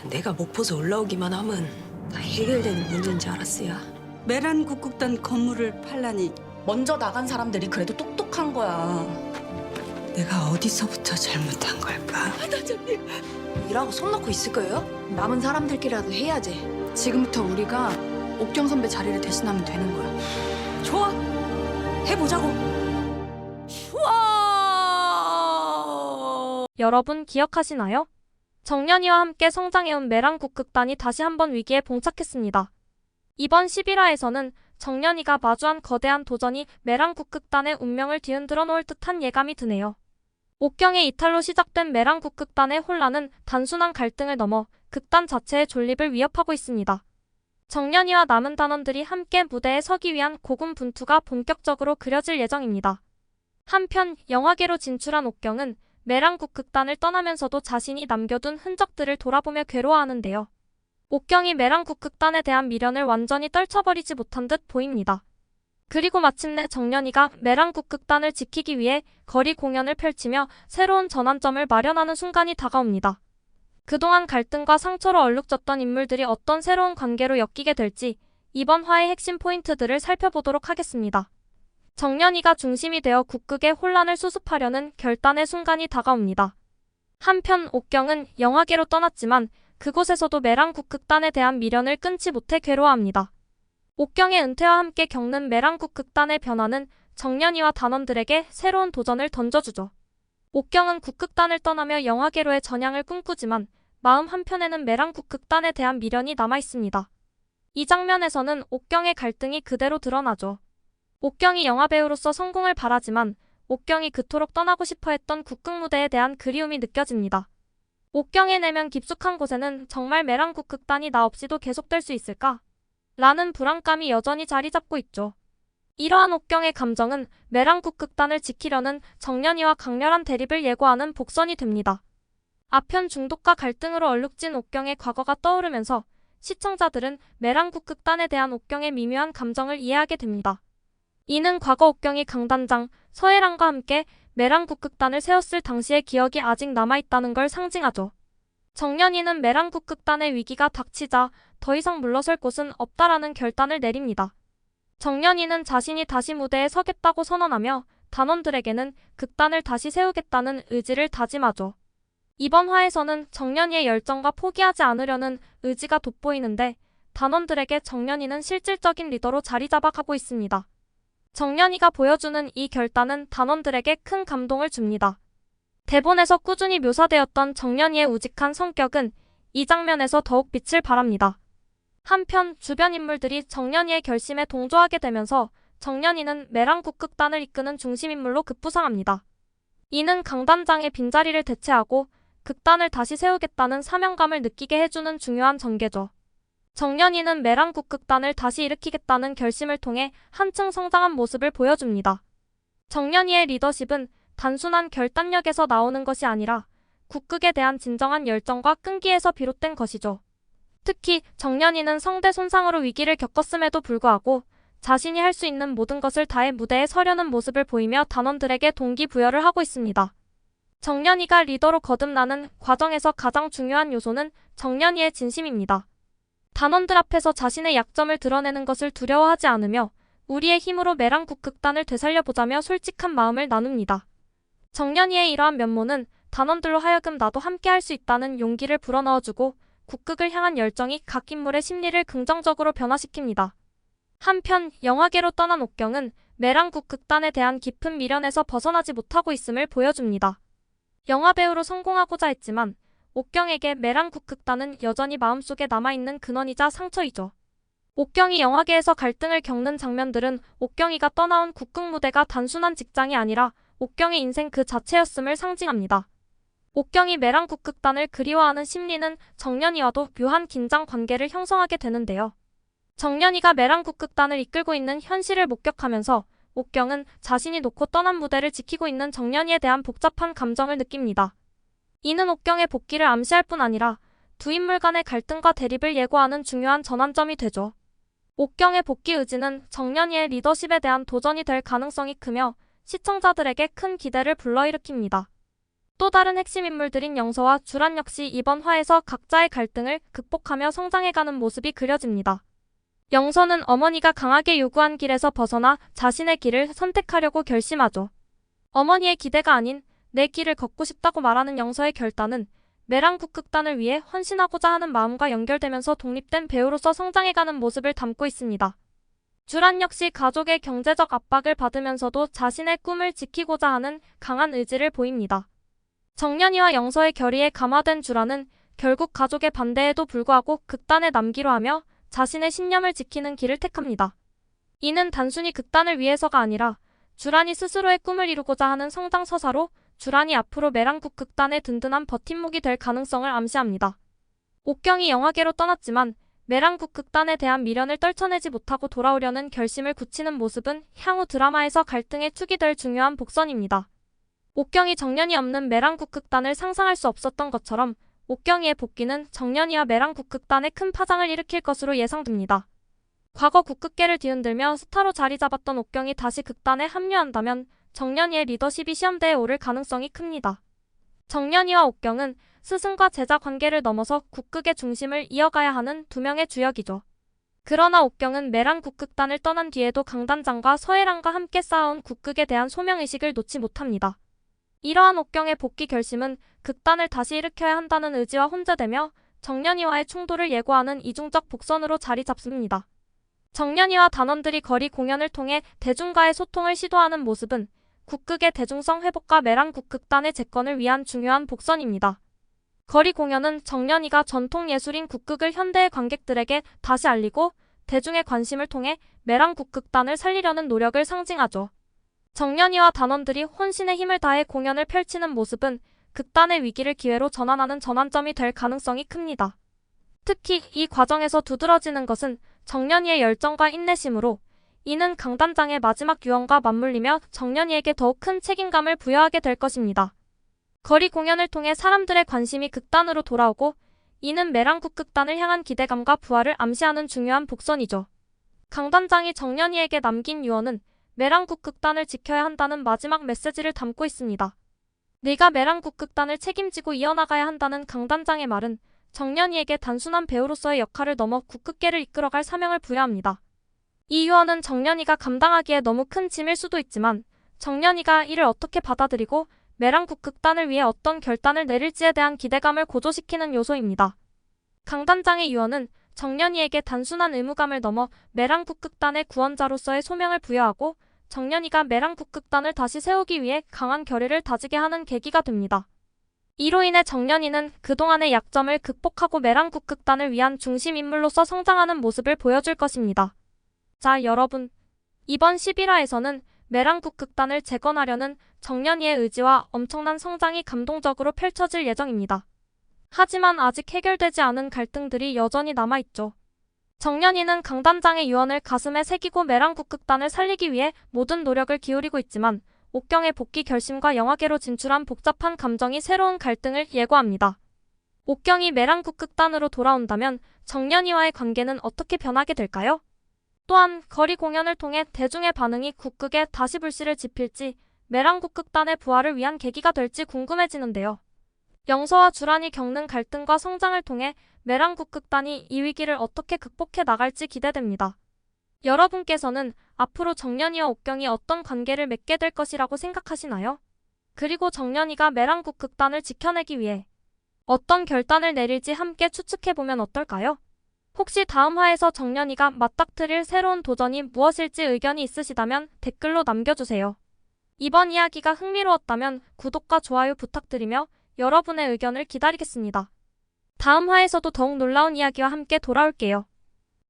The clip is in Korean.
내가 목포서 올라오기만 하면 다 해결되는 문제인지 알았어야. 메란 국극단 건물을 팔라니 먼저 나간 사람들이 그래도 똑똑한 거야. 내가 어디서부터 잘못한 걸까? 일하고 손 놓고 있을 거예요? 남은 사람들끼리라도 해야지. 지금부터 우리가 옥경 선배 자리를 대신하면 되는 거야. 좋아, 해보자고. 여러분 기억하시나요? 정년이와 함께 성장해온 메랑 국극단이 다시 한번 위기에 봉착했습니다. 이번 11화에서는 정년이가 마주한 거대한 도전이 메랑 국극단의 운명을 뒤흔들어 놓을 듯한 예감이 드네요. 옥경의 이탈로 시작된 메랑 국극단의 혼란은 단순한 갈등을 넘어 극단 자체의 존립을 위협하고 있습니다. 정년이와 남은 단원들이 함께 무대에 서기 위한 고군분투가 본격적으로 그려질 예정입니다. 한편 영화계로 진출한 옥경은 메랑 국극단을 떠나면서도 자신이 남겨둔 흔적들을 돌아보며 괴로워하는데요. 옥경이 메랑 국극단에 대한 미련을 완전히 떨쳐버리지 못한 듯 보입니다. 그리고 마침내 정년이가 메랑 국극단을 지키기 위해 거리 공연을 펼치며 새로운 전환점을 마련하는 순간이 다가옵니다. 그동안 갈등과 상처로 얼룩졌던 인물들이 어떤 새로운 관계로 엮이게 될지 이번 화의 핵심 포인트들을 살펴보도록 하겠습니다. 정년이가 중심이 되어 국극의 혼란을 수습하려는 결단의 순간이 다가옵니다. 한편 옥경은 영화계로 떠났지만 그곳에서도 메랑 국극단에 대한 미련을 끊지 못해 괴로워합니다. 옥경의 은퇴와 함께 겪는 메랑 국극단의 변화는 정년이와 단원들에게 새로운 도전을 던져주죠. 옥경은 국극단을 떠나며 영화계로의 전향을 꿈꾸지만 마음 한편에는 메랑 국극단에 대한 미련이 남아있습니다. 이 장면에서는 옥경의 갈등이 그대로 드러나죠. 옥경이 영화배우로서 성공을 바라지만 옥경이 그토록 떠나고 싶어 했던 국극 무대에 대한 그리움이 느껴집니다. 옥경의 내면 깊숙한 곳에는 정말 메랑 국극단이 나 없이도 계속될 수 있을까? 라는 불안감이 여전히 자리 잡고 있죠. 이러한 옥경의 감정은 메랑 국극단을 지키려는 정년이와 강렬한 대립을 예고하는 복선이 됩니다. 아편 중독과 갈등으로 얼룩진 옥경의 과거가 떠오르면서 시청자들은 메랑 국극단에 대한 옥경의 미묘한 감정을 이해하게 됩니다. 이는 과거 옥경이 강단장 서해랑과 함께 메랑 국극단을 세웠을 당시의 기억이 아직 남아있다는 걸 상징하죠. 정년이는 메랑 국극단의 위기가 닥치자 더 이상 물러설 곳은 없다라는 결단을 내립니다. 정년이는 자신이 다시 무대에 서겠다고 선언하며 단원들에게는 극단을 다시 세우겠다는 의지를 다짐하죠. 이번 화에서는 정년이의 열정과 포기하지 않으려는 의지가 돋보이는데 단원들에게 정년이는 실질적인 리더로 자리 잡아가고 있습니다. 정년이가 보여주는 이 결단은 단원들에게 큰 감동을 줍니다. 대본에서 꾸준히 묘사되었던 정년이의 우직한 성격은 이 장면에서 더욱 빛을 발합니다. 한편 주변 인물들이 정년이의 결심에 동조하게 되면서 정년이는 메랑 국극단을 이끄는 중심인물로 급부상합니다. 이는 강단장의 빈자리를 대체하고 극단을 다시 세우겠다는 사명감을 느끼게 해주는 중요한 전개죠. 정년이는 메랑 국극단을 다시 일으키겠다는 결심을 통해 한층 성장한 모습을 보여줍니다. 정년이의 리더십은 단순한 결단력에서 나오는 것이 아니라 국극에 대한 진정한 열정과 끈기에서 비롯된 것이죠. 특히 정년이는 성대 손상으로 위기를 겪었음에도 불구하고 자신이 할 수 있는 모든 것을 다해 무대에 서려는 모습을 보이며 단원들에게 동기부여를 하고 있습니다. 정년이가 리더로 거듭나는 과정에서 가장 중요한 요소는 정년이의 진심입니다. 단원들 앞에서 자신의 약점을 드러내는 것을 두려워하지 않으며 우리의 힘으로 메랑 국극단을 되살려보자며 솔직한 마음을 나눕니다. 정년이의 이러한 면모는 단원들로 하여금 나도 함께 할 수 있다는 용기를 불어넣어주고 국극을 향한 열정이 각 인물의 심리를 긍정적으로 변화시킵니다. 한편 영화계로 떠난 옥경은 메랑 국극단에 대한 깊은 미련에서 벗어나지 못하고 있음을 보여줍니다. 영화배우로 성공하고자 했지만 옥경에게 메랑 국극단은 여전히 마음속에 남아있는 근원이자 상처이죠. 옥경이 영화계에서 갈등을 겪는 장면들은 옥경이가 떠나온 국극 무대가 단순한 직장이 아니라 옥경의 인생 그 자체였음을 상징합니다. 옥경이 메랑 국극단을 그리워하는 심리는 정년이와도 묘한 긴장 관계를 형성하게 되는데요. 정년이가 메랑 국극단을 이끌고 있는 현실을 목격하면서 옥경은 자신이 놓고 떠난 무대를 지키고 있는 정년이에 대한 복잡한 감정을 느낍니다. 이는 옥경의 복귀를 암시할 뿐 아니라 두 인물 간의 갈등과 대립을 예고하는 중요한 전환점이 되죠. 옥경의 복귀 의지는 정년이의 리더십에 대한 도전이 될 가능성이 크며 시청자들에게 큰 기대를 불러일으킵니다. 또 다른 핵심 인물들인 영서와 주란 역시 이번 화에서 각자의 갈등을 극복하며 성장해가는 모습이 그려집니다. 영서는 어머니가 강하게 요구한 길에서 벗어나 자신의 길을 선택하려고 결심하죠. 어머니의 기대가 아닌 내 길을 걷고 싶다고 말하는 영서의 결단은 메랑국극단을 위해 헌신하고자 하는 마음과 연결되면서 독립된 배우로서 성장해가는 모습을 담고 있습니다. 주란 역시 가족의 경제적 압박을 받으면서도 자신의 꿈을 지키고자 하는 강한 의지를 보입니다. 정년이와 영서의 결의에 감화된 주란은 결국 가족의 반대에도 불구하고 극단에 남기로 하며 자신의 신념을 지키는 길을 택합니다. 이는 단순히 극단을 위해서가 아니라 주란이 스스로의 꿈을 이루고자 하는 성장 서사로 주란이 앞으로 메랑국극단의 든든한 버팀목이 될 가능성을 암시합니다. 옥경이 영화계로 떠났지만 메랑국극단에 대한 미련을 떨쳐내지 못하고 돌아오려는 결심을 굳히는 모습은 향후 드라마에서 갈등의 축이 될 중요한 복선입니다. 옥경이 정년이 없는 메랑국극단을 상상할 수 없었던 것처럼 옥경이의 복귀는 정년이와 메랑국극단에 큰 파장을 일으킬 것으로 예상됩니다. 과거 국극계를 뒤흔들며 스타로 자리 잡았던 옥경이 다시 극단에 합류한다면 정년이의 리더십이 시험대에 오를 가능성이 큽니다. 정년이와 옥경은 스승과 제자 관계를 넘어서 국극의 중심을 이어가야 하는 두 명의 주역이죠. 그러나 옥경은 메랑국극단을 떠난 뒤에도 강단장과 서해랑과 함께 쌓아온 국극에 대한 소명의식을 놓지 못합니다. 이러한 옥경의 복귀 결심은 극단을 다시 일으켜야 한다는 의지와 혼재되며 정년이와의 충돌을 예고하는 이중적 복선으로 자리 잡습니다. 정년이와 단원들이 거리 공연을 통해 대중과의 소통을 시도하는 모습은 국극의 대중성 회복과 메랑국극단의 재건을 위한 중요한 복선입니다. 거리 공연은 정년이가 전통 예술인 국극을 현대의 관객들에게 다시 알리고 대중의 관심을 통해 메랑국극단을 살리려는 노력을 상징하죠. 정년이와 단원들이 혼신의 힘을 다해 공연을 펼치는 모습은 극단의 위기를 기회로 전환하는 전환점이 될 가능성이 큽니다. 특히 이 과정에서 두드러지는 것은 정년이의 열정과 인내심으로 이는 강단장의 마지막 유언과 맞물리며 정년이에게 더욱 큰 책임감을 부여하게 될 것입니다. 거리 공연을 통해 사람들의 관심이 극단으로 돌아오고 이는 메랑국극단을 향한 기대감과 부활을 암시하는 중요한 복선이죠. 강단장이 정년이에게 남긴 유언은 메랑국극단을 지켜야 한다는 마지막 메시지를 담고 있습니다. 네가 메랑국극단을 책임지고 이어나가야 한다는 강단장의 말은 정년이에게 단순한 배우로서의 역할을 넘어 국극계를 이끌어갈 사명을 부여합니다. 이 유언은 정년이가 감당하기에 너무 큰 짐일 수도 있지만 정년이가 이를 어떻게 받아들이고 메랑국극단을 위해 어떤 결단을 내릴지에 대한 기대감을 고조시키는 요소입니다. 강단장의 유언은 정년이에게 단순한 의무감을 넘어 메랑국극단의 구원자로서의 소명을 부여하고 정년이가 메랑국극단을 다시 세우기 위해 강한 결의를 다지게 하는 계기가 됩니다. 이로 인해 정년이는 그동안의 약점을 극복하고 메랑국극단을 위한 중심 인물로서 성장하는 모습을 보여줄 것입니다. 자, 여러분. 이번 11화에서는 메랑국극단을 재건하려는 정년이의 의지와 엄청난 성장이 감동적으로 펼쳐질 예정입니다. 하지만 아직 해결되지 않은 갈등들이 여전히 남아있죠. 정년이는 강단장의 유언을 가슴에 새기고 메랑국극단을 살리기 위해 모든 노력을 기울이고 있지만 옥경의 복귀 결심과 영화계로 진출한 복잡한 감정이 새로운 갈등을 예고합니다. 옥경이 메랑국극단으로 돌아온다면 정년이와의 관계는 어떻게 변하게 될까요? 또한 거리 공연을 통해 대중의 반응이 국극에 다시 불씨를 지필지 메랑국극단의 부활을 위한 계기가 될지 궁금해지는데요. 영서와 주란이 겪는 갈등과 성장을 통해 메랑국극단이 이 위기를 어떻게 극복해 나갈지 기대됩니다. 여러분께서는 앞으로 정년이와 옥경이 어떤 관계를 맺게 될 것이라고 생각하시나요? 그리고 정년이가 메랑국극단을 지켜내기 위해 어떤 결단을 내릴지 함께 추측해보면 어떨까요? 혹시 다음 화에서 정년이가 맞닥뜨릴 새로운 도전이 무엇일지 의견이 있으시다면 댓글로 남겨주세요. 이번 이야기가 흥미로웠다면 구독과 좋아요 부탁드리며 여러분의 의견을 기다리겠습니다. 다음 화에서도 더욱 놀라운 이야기와 함께 돌아올게요.